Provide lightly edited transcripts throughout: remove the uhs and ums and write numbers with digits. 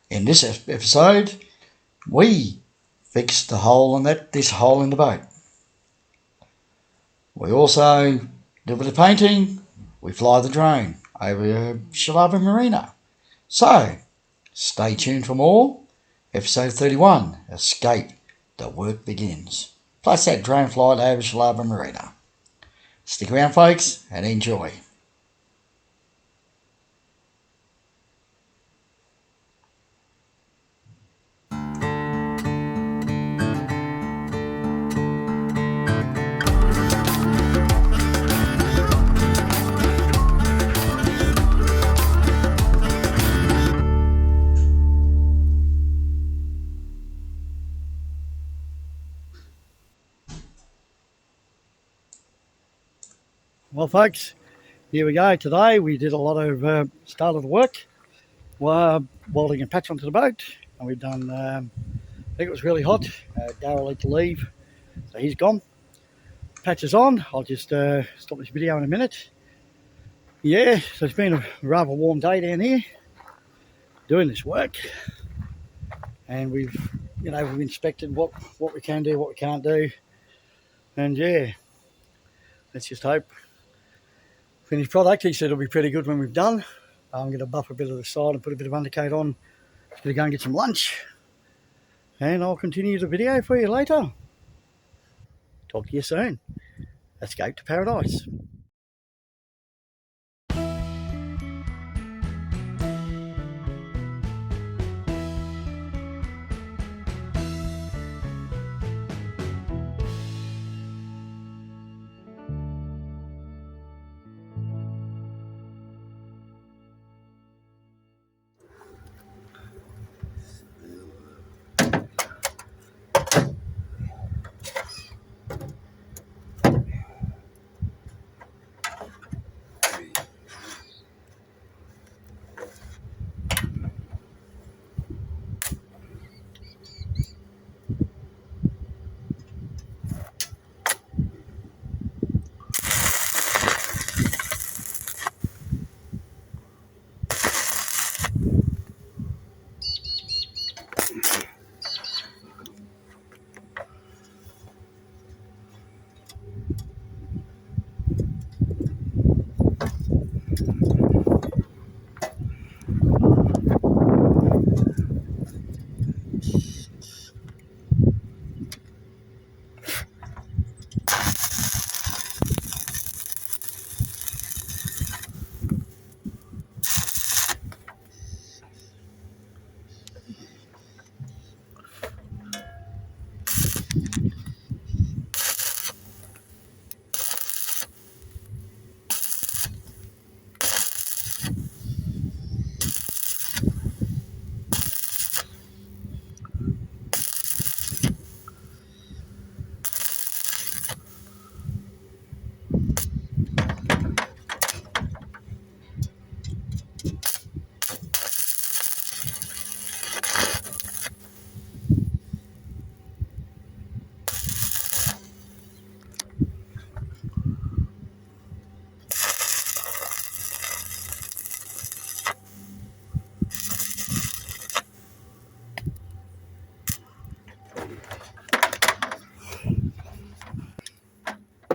In this episode, we fix the hole in this hole in the boat. We also do a bit of painting. We fly the drone over Shellharbor Marina. So, stay tuned for more. Episode 31, Escape, the work begins. Plus that drone flight over Shellharbor Marina. Stick around, folks, and enjoy. Well, folks, here we go. Today we did a lot of start of the work, welding a patch onto the boat, and we've done. I think it was really hot. Darryl had to leave, so he's gone. Patch is on. I'll just stop this video in a minute. Yeah, so it's been a rather warm day down here doing this work, and we've inspected what we can do, what we can't do, and yeah, let's just hope. Finished product, he said it'll be pretty good when we've done. I'm going to buff a bit of the side and put a bit of undercoat on. Just going to go and get some lunch, and I'll continue the video for you later. Talk to you soon. Escape to paradise.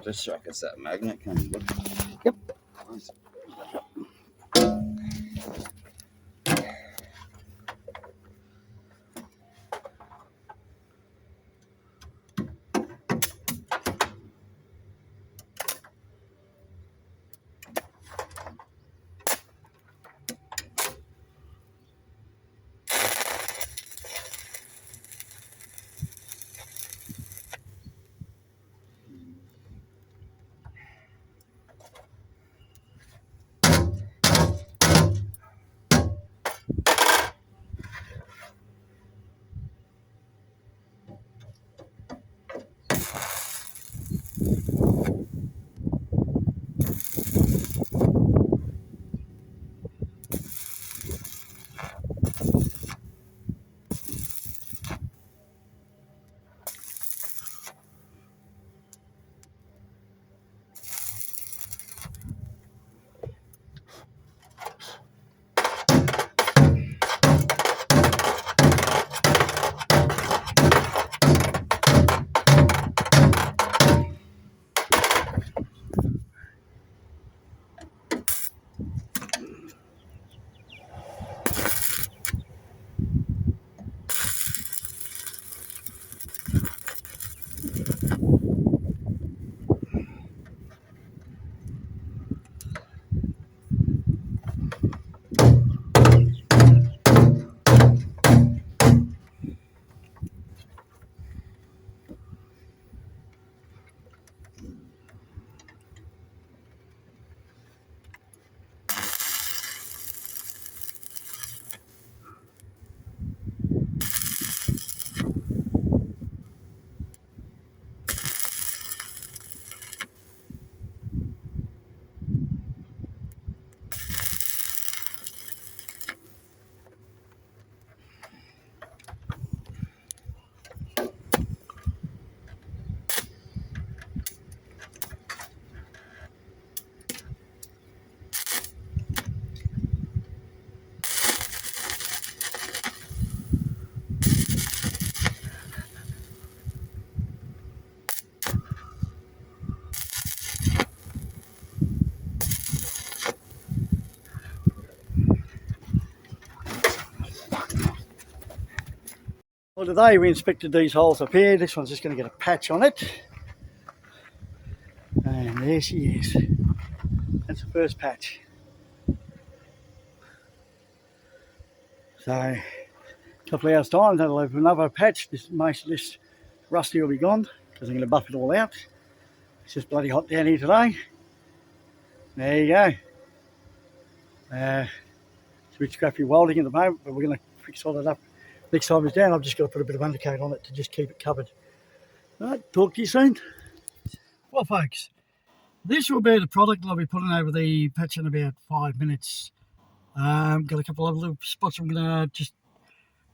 Just check, is that magnet coming? Yep. Well, today we inspected these holes up here. This one's just going to get a patch on it. And there she is. That's the first patch. So, a couple of hours time, that'll have another patch. Most of this rusty will be gone because I'm going to buff it all out. It's just bloody hot down here today. There you go. It's a bit scrappy welding at the moment, but we're going to fix all that up. Next time it's down, I've just got to put a bit of undercoat on it to just keep it covered. All right, talk to you soon. Well, folks, this will be the product I'll be putting over the patch in about 5 minutes. Got a couple of little spots I'm going to just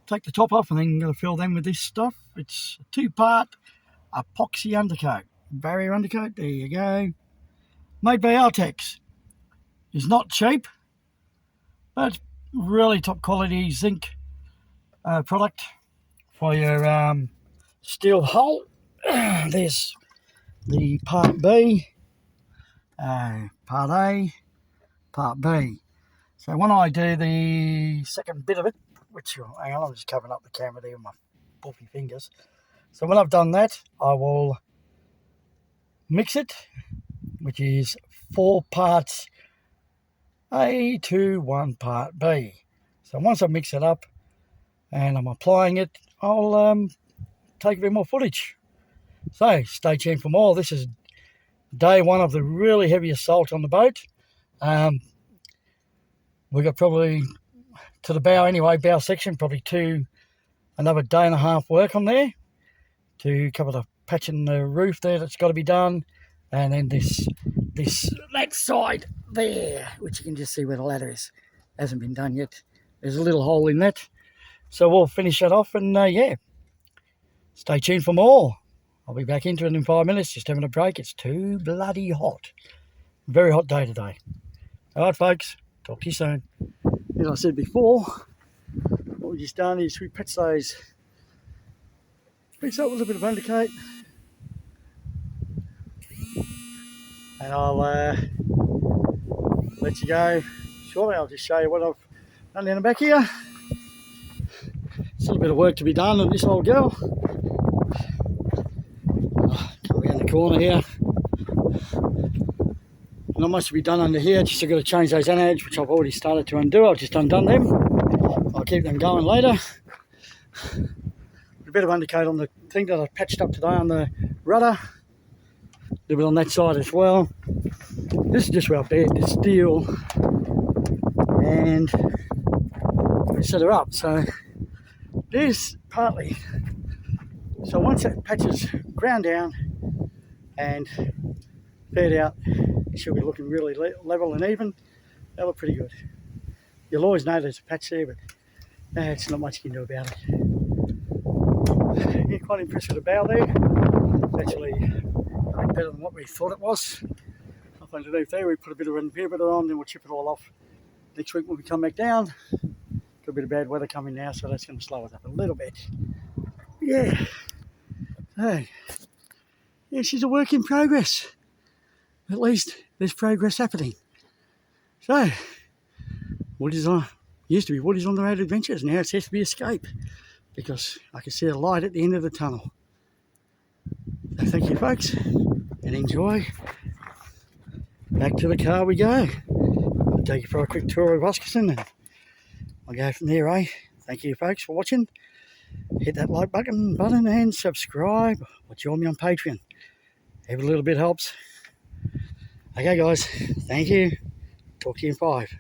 take the top off and then going to fill them with this stuff. It's a 2-part epoxy undercoat, barrier undercoat. There you go. Made by Artex. It's not cheap, but really top quality zinc product for your steel hull. There's the part B, part A, part B. So when I do the second bit of it, which, hang on, I'm just covering up the camera there with my puffy fingers. So when I've done that, I will mix it, which is 4 parts A to 1 part B. So once I mix it up and I'm applying it, I'll take a bit more footage. So stay tuned for more. This is day 1 of the really heavy assault on the boat. We got probably to the bow anyway, bow section, probably another day and a half work on there to cover the patch in the roof there that's got to be done, and then that side there, which you can just see where the ladder is, hasn't been done yet. There's a little hole in that, so we'll finish that off, and yeah, stay tuned for more. I'll be back into it in 5 minutes, just having a break. It's too bloody hot. Very hot day today. All right, folks, talk to you soon. As I said before, what we've just done is we patched those bits up with a bit of undercoat, and I'll let you go shortly. I'll just show you what I've done down the back here. Still a bit of work to be done on this old girl. Come around the corner here. Not much to be done under here, just I've got to change those annodes, which I've already started to undo. I've just undone them. I'll keep them going later. A bit of undercoat on the thing that I patched up today on the rudder. A little bit on that side as well. This is just where I've bared the steel and set her up. So this partly. So once that patch is ground down and fed out, she'll be looking really level and even. They'll look pretty good. You'll always know there's a patch there, but it's not much you can do about it. Yeah, quite impressed with the bow there. It's actually a bit better than what we thought it was. Up underneath there, we put a bit of repair butter on, then we'll chip it all off. Next week when we come back down, got a bit of bad weather coming now, so that's going to slow us up a little bit. Yeah. Hey. Yeah, she's a work in progress. At least there's progress happening. So, used to be Woody's on the road adventures, now it has to be escape, because I can see a light at the end of the tunnel. So thank you, folks, and enjoy. Back to the car we go. I'll take you for a quick tour of Hoskinson, and I'll go from there, eh? Thank you, folks, for watching. Hit that like button and subscribe, or join me on Patreon. Every little bit helps. Okay, guys, thank you. Talk to you in 5.